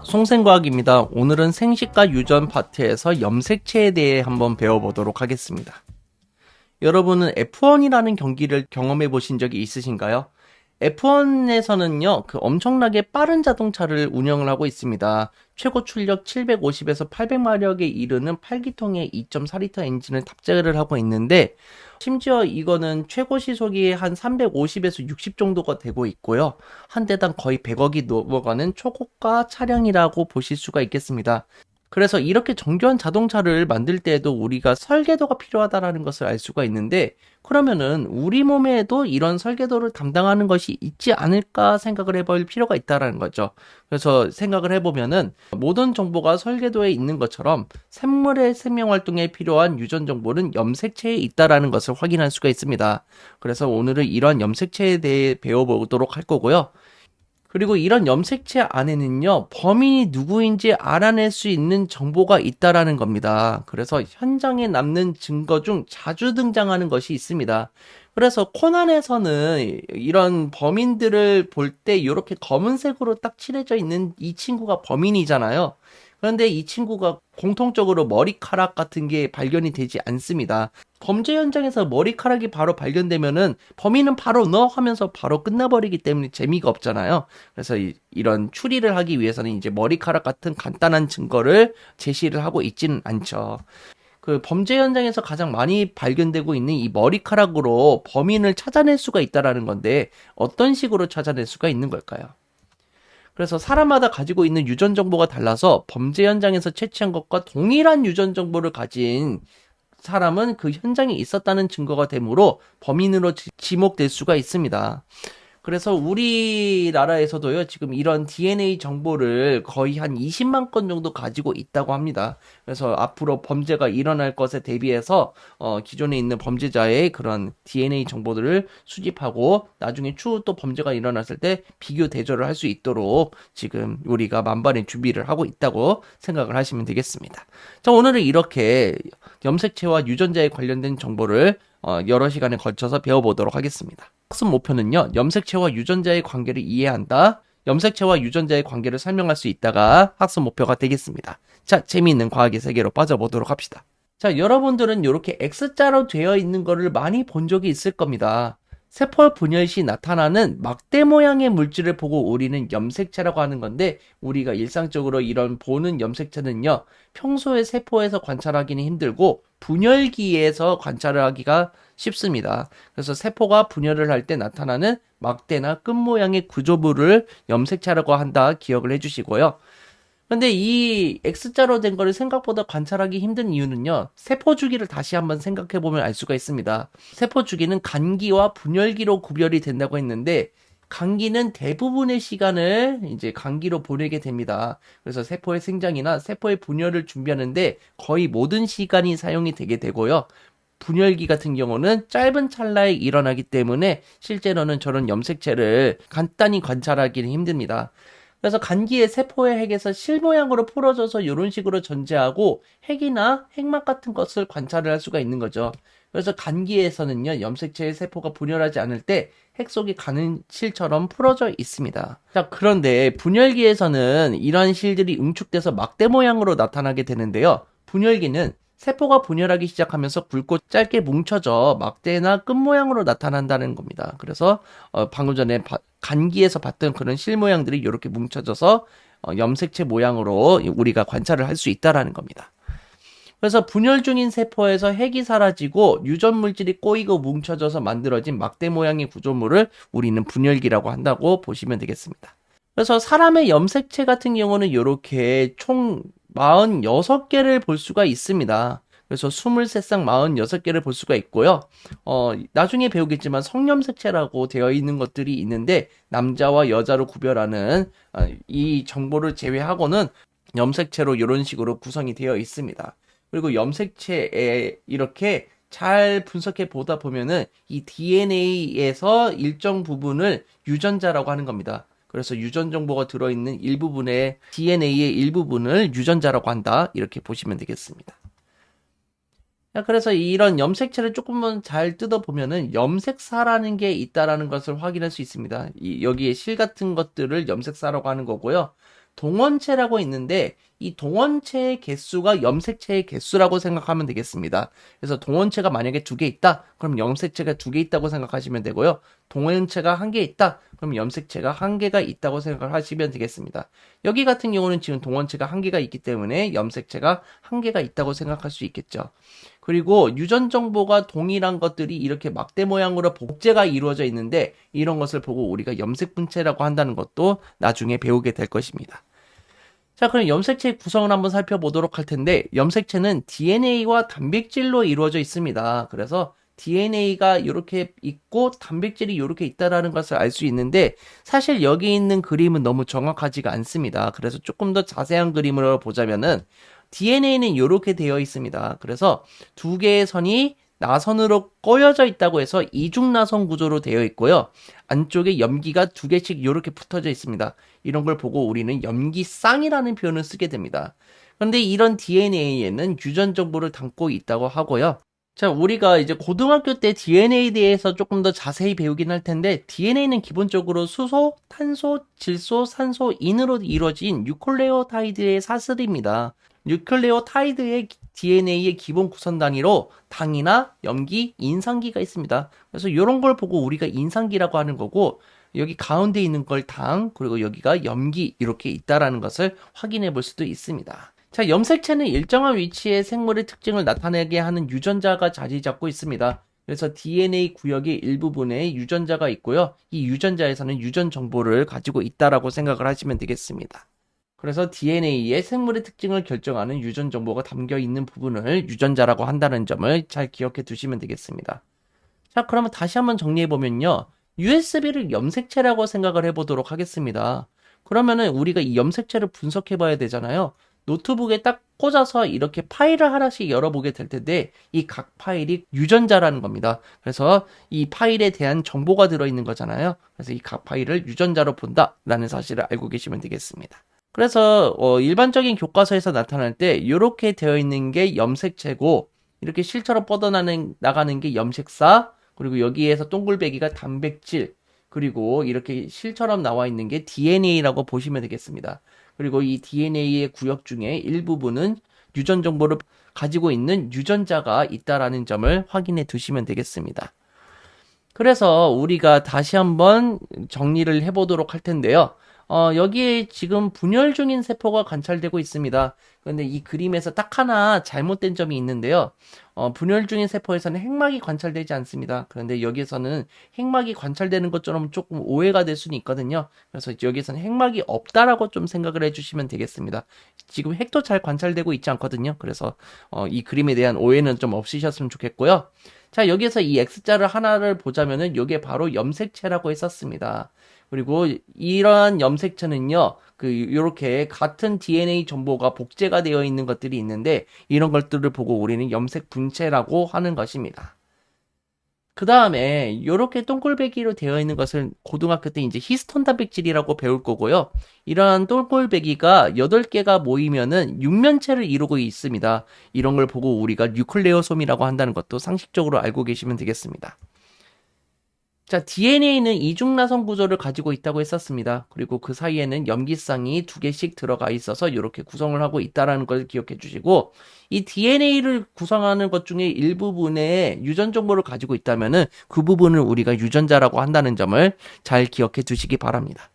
송생과학입니다. 오늘은 생식과 유전 파트에서 염색체에 대해 한번 배워보도록 하겠습니다. 여러분은 F1이라는 경기를 경험해 보신 적이 있으신가요? F1에서는요, 엄청나게 빠른 자동차를 운영을 하고 있습니다. 최고 출력 750에서 800마력에 이르는 8기통의 2.4리터 엔진을 탑재를 하고 있는데, 심지어 이거는 최고 시속이 한 350에서 60 정도가 되고 있고요. 한 대당 거의 100억이 넘어가는 초고가 차량이라고 보실 수가 있겠습니다. 그래서 이렇게 정교한 자동차를 만들 때에도 우리가 설계도가 필요하다는 것을 알 수가 있는데, 그러면은 우리 몸에도 이런 설계도를 담당하는 것이 있지 않을까 생각을 해볼 필요가 있다는 거죠. 그래서 생각을 해보면은 모든 정보가 설계도에 있는 것처럼 생물의 생명활동에 필요한 유전 정보는 염색체에 있다는 것을 확인할 수가 있습니다. 그래서 오늘은 이런 염색체에 대해 배워보도록 할 거고요. 그리고 이런 염색체 안에는요, 범인이 누구인지 알아낼 수 있는 정보가 있다라는 겁니다. 그래서 현장에 남는 증거 중 자주 등장하는 것이 있습니다. 그래서 코난에서는 이런 범인들을 볼 때 이렇게 검은색으로 딱 칠해져 있는 이 친구가 범인이잖아요. 그런데 이 친구가 공통적으로 머리카락 같은 게 발견이 되지 않습니다. 범죄 현장에서 머리카락이 바로 발견되면은 범인은 바로 너 하면서 바로 끝나버리기 때문에 재미가 없잖아요. 그래서 이런 추리를 하기 위해서는 이제 머리카락 같은 간단한 증거를 제시를 하고 있지는 않죠. 범죄 현장에서 가장 많이 발견되고 있는 이 머리카락으로 범인을 찾아낼 수가 있다라는 건데 어떤 식으로 찾아낼 수가 있는 걸까요? 그래서 사람마다 가지고 있는 유전 정보가 달라서 범죄 현장에서 채취한 것과 동일한 유전 정보를 가진 사람은 그 현장에 있었다는 증거가 되므로 범인으로 지목될 수가 있습니다. 그래서 우리나라에서도요, 지금 이런 DNA 정보를 거의 한 20만 건 정도 가지고 있다고 합니다. 그래서 앞으로 범죄가 일어날 것에 대비해서 기존에 있는 범죄자의 그런 DNA 정보들을 수집하고 나중에 추후 또 범죄가 일어났을 때 비교 대조를 할 수 있도록 지금 우리가 만반의 준비를 하고 있다고 생각을 하시면 되겠습니다. 자, 오늘은 이렇게 염색체와 유전자에 관련된 정보를 여러 시간에 걸쳐서 배워보도록 하겠습니다. 학습 목표는요, 염색체와 유전자의 관계를 이해한다, 염색체와 유전자의 관계를 설명할 수 있다가 학습 목표가 되겠습니다. 자, 재미있는 과학의 세계로 빠져보도록 합시다. 자, 여러분들은 이렇게 X자로 되어 있는 거를 많이 본 적이 있을 겁니다. 세포 분열 시 나타나는 막대 모양의 물질을 보고 우리는 염색체라고 하는 건데, 우리가 일상적으로 이런 보는 염색체는요, 평소에 세포에서 관찰하기는 힘들고 분열기에서 관찰을 하기가 쉽습니다. 그래서 세포가 분열을 할 때 나타나는 막대나 끈 모양의 구조물을 염색체라고 한다 기억을 해주시고요. 근데 이 X자로 된 거를 생각보다 관찰하기 힘든 이유는요, 세포 주기를 다시 한번 생각해 보면 알 수가 있습니다. 세포 주기는 간기와 분열기로 구별이 된다고 했는데, 간기는 대부분의 시간을 이제 간기로 보내게 됩니다. 그래서 세포의 생장이나 세포의 분열을 준비하는데 거의 모든 시간이 사용이 되게 되고요. 분열기 같은 경우는 짧은 찰나에 일어나기 때문에 실제로는 저런 염색체를 간단히 관찰하기는 힘듭니다. 그래서 간기의 세포의 핵에서 실 모양으로 풀어져서 이런 식으로 존재하고 핵이나 핵막 같은 것을 관찰을 할 수가 있는 거죠. 그래서 간기에서는요, 염색체의 세포가 분열하지 않을 때 핵 속이 가는 실처럼 풀어져 있습니다. 자, 그런데 분열기에서는 이러한 실들이 응축돼서 막대 모양으로 나타나게 되는데요. 분열기는 세포가 분열하기 시작하면서 굵고 짧게 뭉쳐져 막대나 끈 모양으로 나타난다는 겁니다. 그래서 방금 전에 간기에서 봤던 그런 실 모양들이 이렇게 뭉쳐져서 염색체 모양으로 우리가 관찰을 할 수 있다라는 겁니다. 그래서 분열 중인 세포에서 핵이 사라지고 유전 물질이 꼬이고 뭉쳐져서 만들어진 막대 모양의 구조물을 우리는 분열기라고 한다고 보시면 되겠습니다. 그래서 사람의 염색체 같은 경우는 이렇게 총 46개를 볼 수가 있습니다. 그래서 23쌍 46개를 볼 수가 있고요. 나중에 배우겠지만 성염색체라고 되어 있는 것들이 있는데, 남자와 여자로 구별하는 이 정보를 제외하고는 염색체로 이런 식으로 구성이 되어 있습니다. 그리고 염색체에 이렇게 잘 분석해 보다 보면은 이 DNA에서 일정 부분을 유전자라고 하는 겁니다. 그래서 유전 정보가 들어있는 일부분의 DNA의 일부분을 유전자라고 한다, 이렇게 보시면 되겠습니다. 그래서 이런 염색체를 조금만 잘 뜯어보면은 염색사라는 게 있다라는 것을 확인할 수 있습니다. 여기에 실 같은 것들을 염색사라고 하는 거고요. 동원체라고 있는데 이 동원체의 개수가 염색체의 개수라고 생각하면 되겠습니다. 그래서 동원체가 만약에 2개 있다, 그럼 염색체가 2개 있다고 생각하시면 되고요. 동원체가 1개 있다, 그럼 염색체가 1개가 있다고 생각하시면 되겠습니다. 여기 같은 경우는 지금 동원체가 1개가 있기 때문에 염색체가 1개가 있다고 생각할 수 있겠죠. 그리고 유전 정보가 동일한 것들이 이렇게 막대 모양으로 복제가 이루어져 있는데 이런 것을 보고 우리가 염색 분체라고 한다는 것도 나중에 배우게 될 것입니다. 자, 그럼 염색체의 구성을 한번 살펴보도록 할 텐데 염색체는 DNA와 단백질로 이루어져 있습니다. 그래서 DNA가 이렇게 있고 단백질이 이렇게 있다라는 것을 알 수 있는데 사실 여기 있는 그림은 너무 정확하지가 않습니다. 그래서 조금 더 자세한 그림으로 보자면은 DNA는 이렇게 되어 있습니다. 그래서 2개의 선이 나선으로 꼬여져 있다고 해서 이중나선 구조로 되어 있고요. 안쪽에 염기가 2개씩 이렇게 붙어져 있습니다. 이런 걸 보고 우리는 염기쌍이라는 표현을 쓰게 됩니다. 그런데 이런 DNA에는 유전 정보를 담고 있다고 하고요. 자, 우리가 이제 고등학교 때 DNA에 대해서 조금 더 자세히 배우긴 할 텐데 DNA는 기본적으로 수소, 탄소, 질소, 산소, 인으로 이루어진 뉴클레오타이드의 사슬입니다. 뉴클레오타이드의 DNA의 기본 구성 단위로 당이나 염기, 인산기가 있습니다. 그래서 이런 걸 보고 우리가 인산기라고 하는 거고 여기 가운데 있는 걸 당, 그리고 여기가 염기 이렇게 있다라는 것을 확인해 볼 수도 있습니다. 자, 염색체는 일정한 위치의 생물의 특징을 나타내게 하는 유전자가 자리 잡고 있습니다. 그래서 DNA 구역의 일부분에 유전자가 있고요. 이 유전자에서는 유전 정보를 가지고 있다라고 생각을 하시면 되겠습니다. 그래서 DNA의 생물의 특징을 결정하는 유전 정보가 담겨 있는 부분을 유전자라고 한다는 점을 잘 기억해 두시면 되겠습니다. 자, 그러면 다시 한번 정리해 보면요. USB를 염색체라고 생각을 해보도록 하겠습니다. 그러면은 우리가 이 염색체를 분석해 봐야 되잖아요. 노트북에 딱 꽂아서 이렇게 파일을 하나씩 열어보게 될 텐데 이 각 파일이 유전자라는 겁니다. 그래서 이 파일에 대한 정보가 들어있는 거잖아요. 그래서 이 각 파일을 유전자로 본다라는 사실을 알고 계시면 되겠습니다. 그래서 일반적인 교과서에서 나타날 때 이렇게 되어 있는 게 염색체고 이렇게 실처럼 뻗어나가는 게 염색사, 그리고 여기에서 동글배기가 단백질, 그리고 이렇게 실처럼 나와 있는 게 DNA라고 보시면 되겠습니다. 그리고 이 DNA의 구역 중에 일부분은 유전 정보를 가지고 있는 유전자가 있다라는 점을 확인해 두시면 되겠습니다. 그래서 우리가 다시 한번 정리를 해보도록 할 텐데요. 여기에 지금 분열 중인 세포가 관찰되고 있습니다. 그런데 이 그림에서 딱 하나 잘못된 점이 있는데요. 분열 중인 세포에서는 핵막이 관찰되지 않습니다. 그런데 여기에서는 핵막이 관찰되는 것처럼 조금 오해가 될 수는 있거든요. 그래서 여기에서는 핵막이 없다라고 좀 생각을 해주시면 되겠습니다. 지금 핵도 잘 관찰되고 있지 않거든요. 그래서 이 그림에 대한 오해는 좀 없으셨으면 좋겠고요. 자, 여기에서 이 X자를 하나를 보자면은 이게 바로 염색체라고 했었습니다. 그리고 이러한 염색체는요, 요렇게 같은 DNA 정보가 복제가 되어 있는 것들이 있는데, 이런 것들을 보고 우리는 염색 분체라고 하는 것입니다. 그 다음에 요렇게 동글배기로 되어 있는 것을 고등학교 때 이제 히스톤 단백질이라고 배울 거고요. 이러한 동글배기가 8개가 모이면은 육면체를 이루고 있습니다. 이런 걸 보고 우리가 뉴클레오솜이라고 한다는 것도 상식적으로 알고 계시면 되겠습니다. 자, DNA는 이중나선 구조를 가지고 있다고 했었습니다. 그리고 그 사이에는 염기쌍이 2개씩 들어가 있어서 이렇게 구성을 하고 있다는 걸 기억해 주시고, 이 DNA를 구성하는 것 중에 일부분에 유전 정보를 가지고 있다면은 그 부분을 우리가 유전자라고 한다는 점을 잘 기억해 두시기 바랍니다.